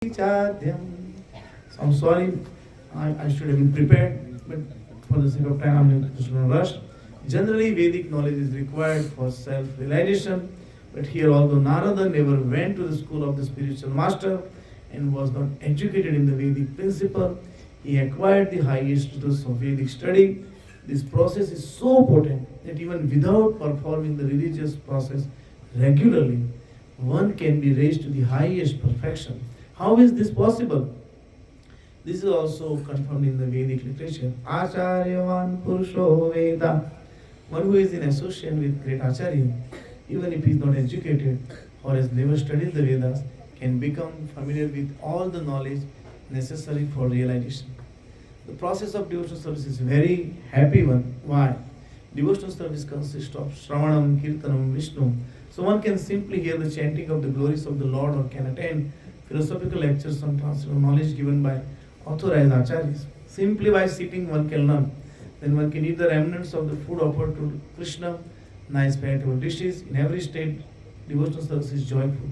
Chadyam. So I'm sorry, I should have been prepared, but for the sake of time, I'm going to rush. Generally, Vedic knowledge is required for self-realization, but here, although Narada never went to the school of the spiritual master and was not educated in the Vedic principle, he acquired the highest truths of Vedic study. This process is so potent that even without performing the religious process regularly, one can be raised to the highest perfection. How is this possible? This is also confirmed in the Vedic literature. Acharyavan Purusho Veda. One who is in association with great Acharya, even if he is not educated or has never studied the Vedas, can become familiar with all the knowledge necessary for realization. The process of devotional service is very happy one. Why? Devotional service consists of Shravanam, Kirtanam, Vishnu. So one can simply hear the chanting of the glories of the Lord or can attend philosophical lectures on transcendental knowledge given by authorized acharyas. Simply by sitting one can learn. Then one can eat the remnants of the food offered to Krishna, nice palatable dishes. In every state, devotional service is joyful.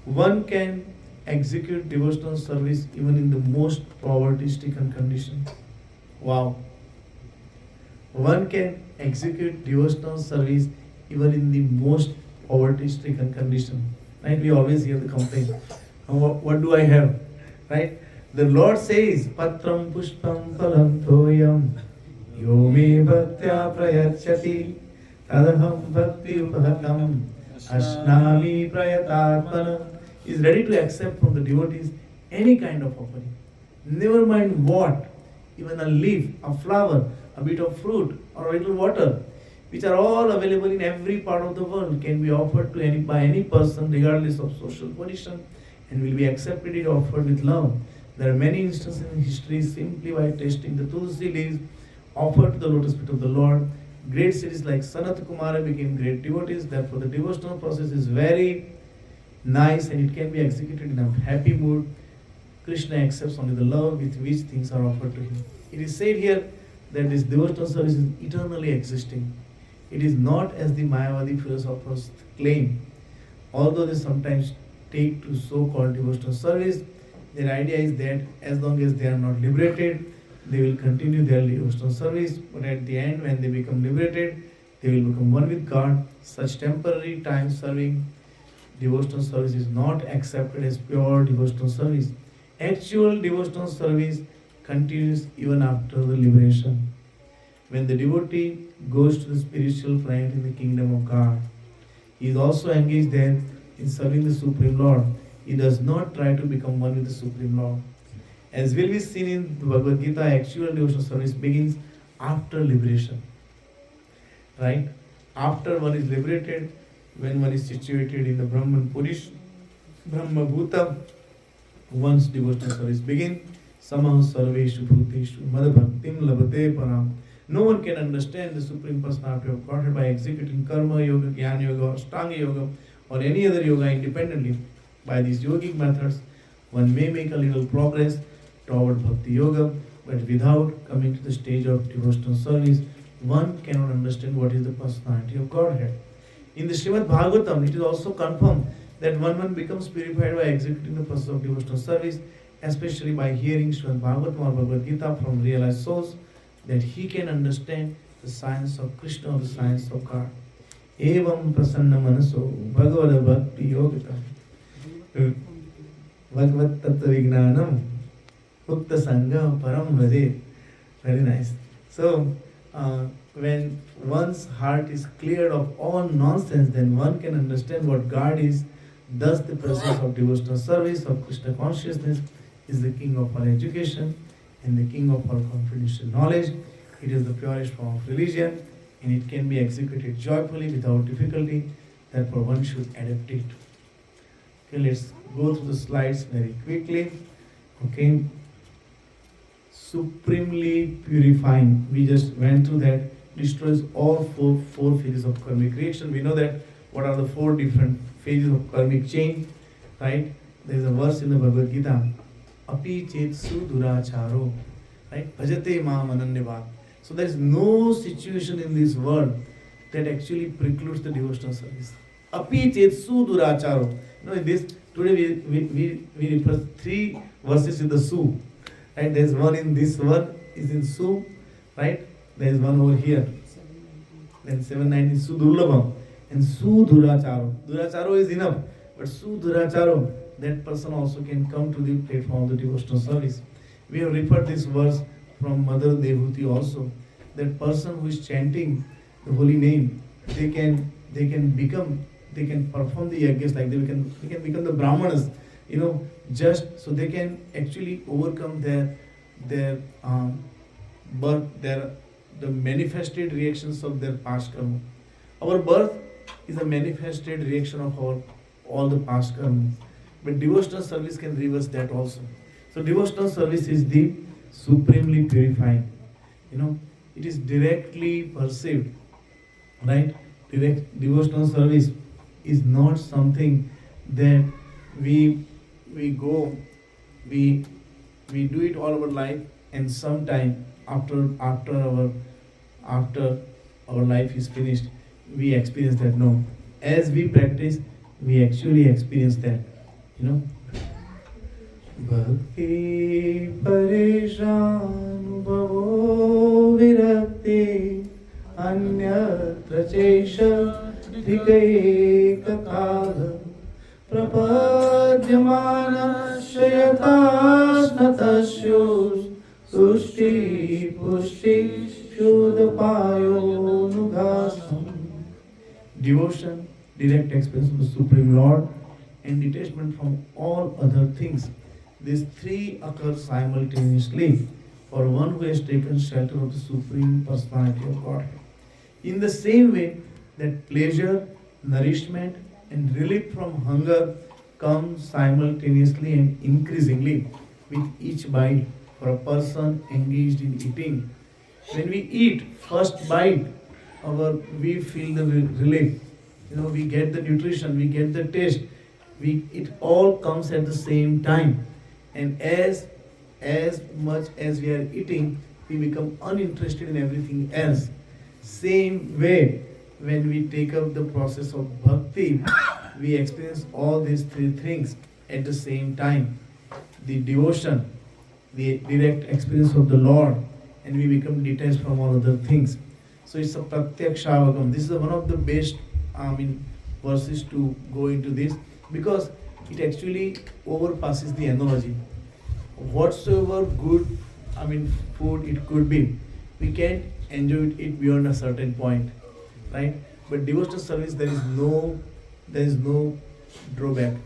One can execute devotional service even in the most poverty-stricken condition. Wow. One can execute devotional service even in the most poverty-stricken condition. Right? We always hear the complaint. What do I have? Right? The Lord says, Patram Pushpam Palam Toyam Yomi Bhaktya Prayachati Tadaham Bhakti Upahakam Ashnami Prayatatmana is ready to accept from the devotees any kind of offering. Never mind what, even a leaf, a flower, a bit of fruit, or a little water, which are all available in every part of the world, can be offered to by any person regardless of social position and will be accepted and offered with love. There are many instances in history simply by tasting the tulsi leaves offered to the lotus feet of the Lord. Great cities like Sanat Kumara became great devotees. Therefore, the devotional process is very nice and it can be executed in a happy mood. Krishna accepts only the love with which things are offered to him. It is said here that this devotional service is eternally existing. It is not as the Mayavadi philosophers claim. Although they sometimes take to so-called devotional service, their idea is that as long as they are not liberated, they will continue their devotional service, but at the end, when they become liberated, they will become one with God. Such temporary time serving devotional service is not accepted as pure devotional service. Actual devotional service continues even after the liberation. When the devotee goes to the spiritual planet in the kingdom of God, he is also engaged there in serving the Supreme Lord. He does not try to become one with the Supreme Lord. As will be seen in the Bhagavad Gita, actual devotional service begins after liberation. Right? After one is liberated, when one is situated in the Brahman Purish, Brahma Bhuta, one's devotional service begins. Samah Sarveshu Bhuteshu Mad Bhaktim Labate Param. No one can understand the Supreme Personality of Godhead by executing Karma Yoga, Jnana Yoga, or Ashtanga Yoga, or any other yoga independently. By these yogic methods, one may make a little progress toward Bhakti Yoga, but without coming to the stage of devotional service, one cannot understand what is the personality of Godhead. In the Srimad Bhagavatam, it is also confirmed that one becomes purified by executing the process of devotional service, especially by hearing Srimad Bhagavatam or Bhagavad Gita from realized souls, that he can understand the science of Krishna or the science of God. Evam prasanna manaso bhagavad bhakti yogita bhagavad tattva vignanam ukta sangha param bhaje. Very nice. So, when one's heart is cleared of all nonsense, then one can understand what God is. Thus, the process of devotional service of Krishna consciousness is the king of all education and the king of all confidential knowledge. It is the purest form of religion and it can be executed joyfully without difficulty. Therefore, one should adapt it. Okay, let's go through the slides very quickly. Okay. Supremely purifying. We just went through that. Destroys all four phases of karmic reaction. We know that what are the four different phases of karmic chain, right? There is a verse in the Bhagavad Gita. Api chetsu duracharo, right? Bhajate maam ananyavad. So there is no situation in this world that actually precludes the devotional service. Api chetsu duracharo. This Today we refer three verses in the Su. Right? There's one in this one is in Su, right? There is one over here. Then 719 Sudurlabham and Suduracharo. Duracharo is enough, but Suduracharo, that person also can come to the platform of the devotional service. We have referred this verse from Mother Devuti also. That person who is chanting the holy name, they can perform the yajnas, like they can become the brahmanas, just so they can actually overcome their birth, the manifested reactions of their past karma. Our birth is a manifested reaction of all the past karma. But devotional service can reverse that also. So devotional service is the supremely purifying. It is directly perceived, right? Direct devotional service is not something that we go, we do it all our life, and sometime after our life is finished, we experience that. No, as we practice, we actually experience that. Bhakti parishan bhavo virakti anyatra chesha dhikaye kakala prapadyamana shayataznatashyus tushti pushti shuddhapayo nugasam. Devotion, direct experience of the Supreme Lord, and detachment from all other things. These three occur simultaneously for one who has taken shelter of the Supreme Personality of Godhead. In the same way that pleasure, nourishment, and relief from hunger come simultaneously and increasingly with each bite for a person engaged in eating. When we eat first bite, we feel the relief. We get the nutrition, we get the taste. It all comes at the same time. And as much as we are eating, we become uninterested in everything else. Same way, when we take up the process of bhakti, we experience all these three things at the same time. The devotion, the direct experience of the Lord, and we become detached from all other things. So it's a pratyakshavagam. This is one of the best verses to go into this, because it actually overpasses the analogy. Whatsoever good food it could be, we can't enjoy it beyond a certain point, right? But devotional service, there is no drawback.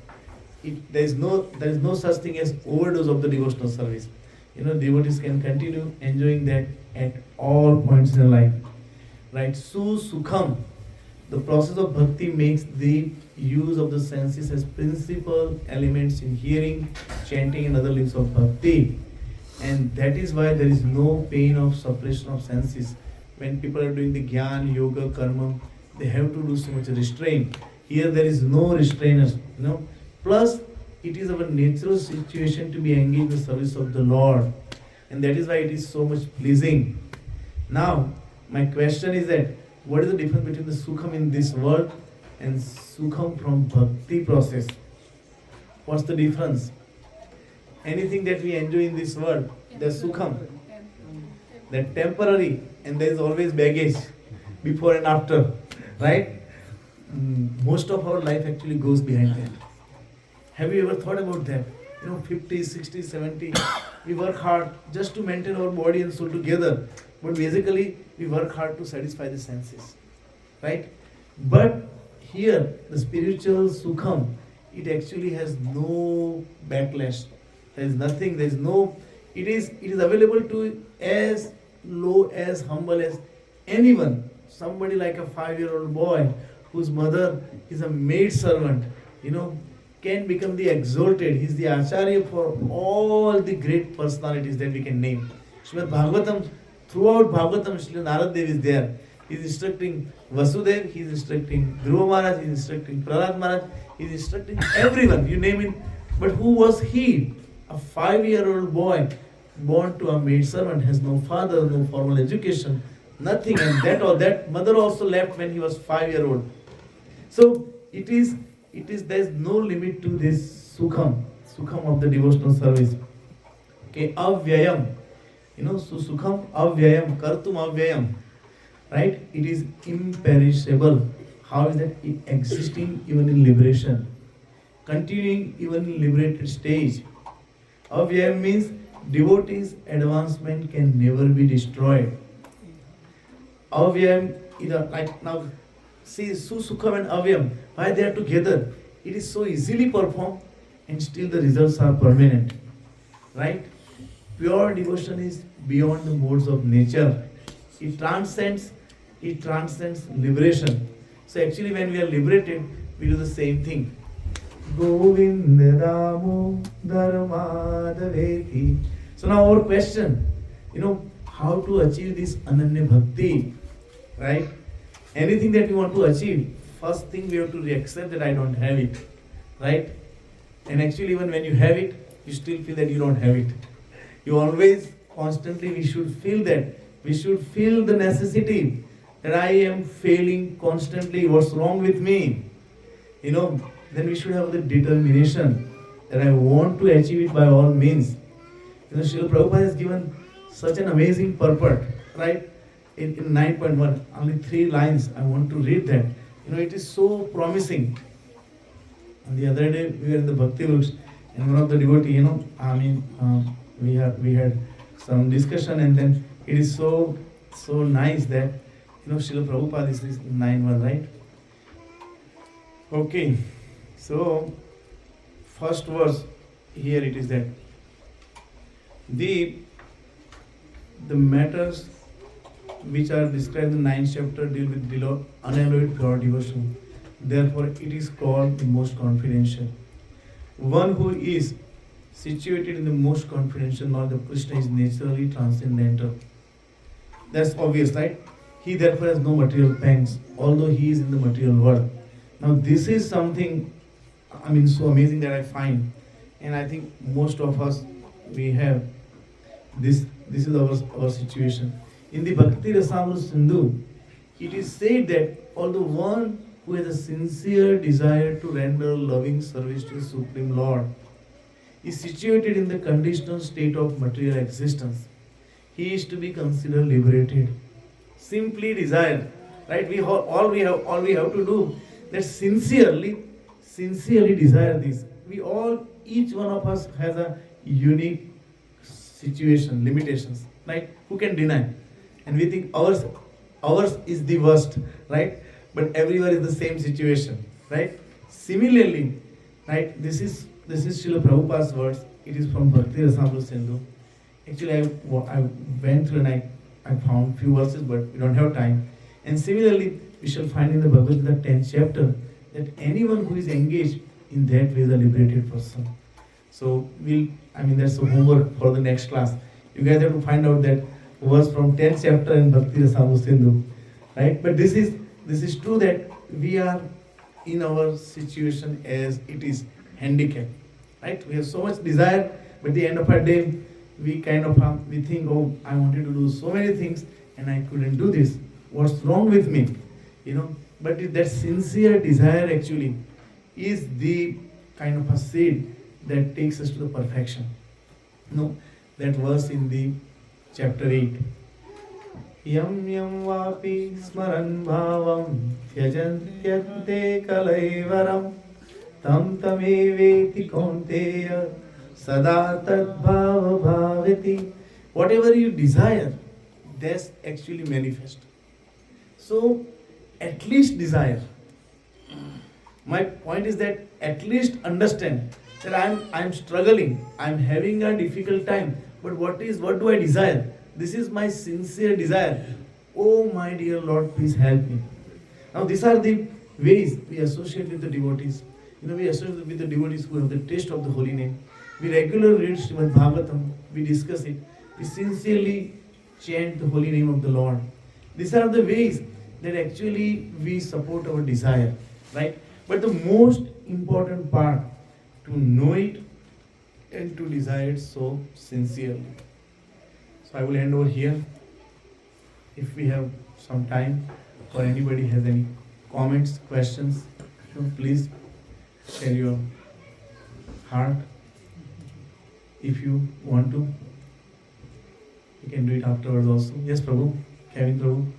There is no such thing as overdose of the devotional service. Devotees can continue enjoying that at all points in their life, right? Sukham. The process of bhakti makes the use of the senses as principal elements in hearing, chanting, and other links of bhakti. And that is why there is no pain of suppression of senses. When people are doing the jnana, yoga, karma, they have to do so much restraint. Here there is no restrainers. Plus, it is our natural situation to be engaged in the service of the Lord. And that is why it is so much pleasing. Now, my question is that, what is the difference between the sukham in this world and sukham from bhakti process? What's the difference? Anything that we enjoy in this world, the sukham, that temporary, and there is always baggage before and after, right? Most of our life actually goes behind that. Have you ever thought about that? 50, 60, 70, we work hard just to maintain our body and soul together. But basically, we work hard to satisfy the senses, right? But here, the spiritual sukham, it actually has no backlash. There is nothing, there is no, it is available to as low, as humble as anyone. Somebody like a 5-year-old boy whose mother is a maid servant, can become the exalted. He's the acharya for all the great personalities that we can name. Srimad Bhagavatam, throughout Bhagavatam, Shri Narad Dev is there. He's instructing Vasudev, he's instructing Dhruva Maharaj, he's instructing Prahlad Maharaj, he's instructing everyone, you name it. But who was he? A 5-year-old boy born to a maid servant, has no father, no formal education, nothing. And that mother also left when he was 5-year-old. So there is no limit to this Sukham of the devotional service. Okay, avyayam. So sukham avyayam, kartum avyayam. Right? It is imperishable. How is that existing even in liberation? Continuing even in liberated stage. Avyayam means devotees' advancement can never be destroyed. Avyayam, like now, see Susukham and Avyayam, why they are together? It is so easily performed and still the results are permanent. Right? Pure devotion is beyond the modes of nature. It transcends liberation. So actually when we are liberated, we do the same thing. Govinda Damo Dharmadaveti. So now our question, how to achieve this Ananya Bhakti, right? Anything that we want to achieve, first thing we have to accept that I don't have it, right? And actually even when you have it, you still feel that you don't have it. You always, constantly, we should feel that. We should feel the necessity that I am failing constantly. What's wrong with me? Then we should have the determination that I want to achieve it by all means. Srila Prabhupada has given such an amazing purport, right? In 9.1, only 3 lines, I want to read that. It is so promising. And the other day, we were in the Bhakti Vruks, and one of the devotee, we had some discussion, and then it is so nice that, Srila Prabhupada is 9.1, right? Okay. So, first verse, here it is that the matters which are described in the 9th chapter deal with below unalloyed pure devotion. Therefore, it is called the most confidential. One who is situated in the most confidential knowledge of Krishna is naturally transcendental. That's obvious, right? He therefore has no material pangs, although he is in the material world. Now, this is something so amazing that I find, and I think most of us, we have this is our situation. In the Bhakti Rasamrita Sindhu, it is said that although one who has a sincere desire to render loving service to the Supreme Lord is situated in the conditional state of material existence, he is to be considered liberated. Simply desire, right? All we have to do that sincerely desire this. Each one of us has a unique situation, limitations, right? Who can deny? And we think ours is the worst, right? But everywhere is the same situation, right? Similarly, right? This is Srila Prabhupada's words. It is from Bhakti Rasamrita Sindhu. Actually, I went through and I found few verses, but we don't have time. And similarly, we shall find in the Bhagavad Gita 10th chapter that anyone who is engaged in that way is a liberated person. So that's the homework for the next class. You guys have to find out that verse from 10th chapter in Bhakti Rasamrita Sindhu, right? But this is true that we are in our situation as it is handicapped, right? We have so much desire, but at the end of our day, we we think, oh, I wanted to do so many things and I couldn't do this. What's wrong with me? But that sincere desire actually is the kind of a seed that takes us to the perfection. That verse in the chapter 8. Yam yam vapi smaran bhavam tyajantyante kalaivaram tam tameveti kaunteya sada tad bhava bhavati. Whatever you desire, that's actually manifest. So, at least desire. My point is that at least understand that I'm struggling, I'm having a difficult time, but what do I desire? This is my sincere desire. Oh my dear Lord, please help me. Now these are the ways we associate with the devotees. We associate with the devotees who have the taste of the holy name. We regularly read Srimad Bhagavatam, we discuss it, we sincerely chant the holy name of the Lord. These are the ways that actually we support our desire, right? But the most important part, to know it and to desire it so sincerely. So I will end over here. If we have some time, or anybody has any comments, questions, please share your heart. If you want to, you can do it afterwards also. Yes, Prabhu. Kevin, Prabhu.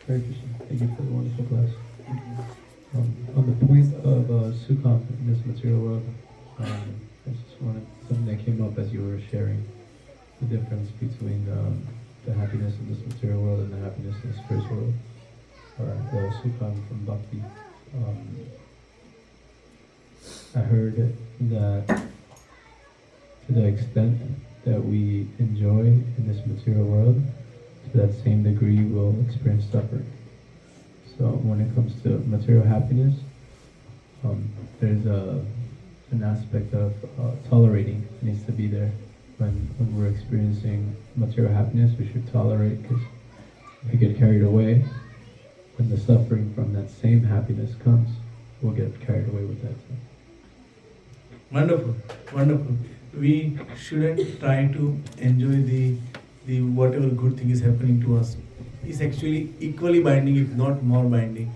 Hare Krishna. Thank you for the wonderful class. On the point of Sukham in this material world, I just wanted something that came up as you were sharing the difference between the happiness in this material world and the happiness in the spiritual world, or the Sukham from Bhakti. I heard that to the extent that we enjoy in this material world, to that same degree we'll experience suffering. So when it comes to material happiness, there's an aspect of tolerating needs to be there. When we're experiencing material happiness, we should tolerate, because if we get carried away, when the suffering from that same happiness comes, we'll get carried away with that too. Wonderful, wonderful. We shouldn't try to enjoy the whatever good thing is happening to us. It's actually equally binding, if not more binding.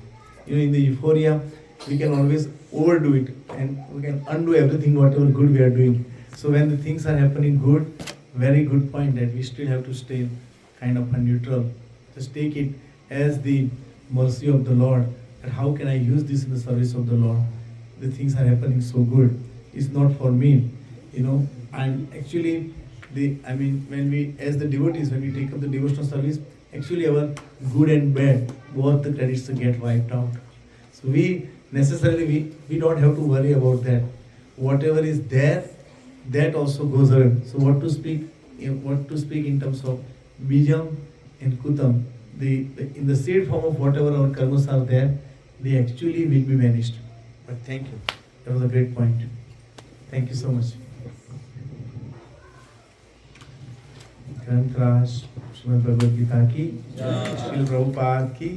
In the euphoria, we can always overdo it, and we can undo everything whatever good we are doing. So when the things are happening good, very good point that we still have to stay kind of a neutral. Just take it as the mercy of the Lord. And how can I use this in the service of the Lord? The things are happening so good. It's not for me. And actually, when we, as the devotees, when we take up the devotional service, actually our good and bad, both the credits get wiped out. So we necessarily, we don't have to worry about that. Whatever is there, that also goes away. So what to speak in terms of bijam and kutam, in the seed form of whatever our karmas are there, they actually will be vanished. But thank you. That was a great point. Thank you so much. ग्रंथ राज श्रीमद् भगवद गीता की, श्रील प्रभुपाद की।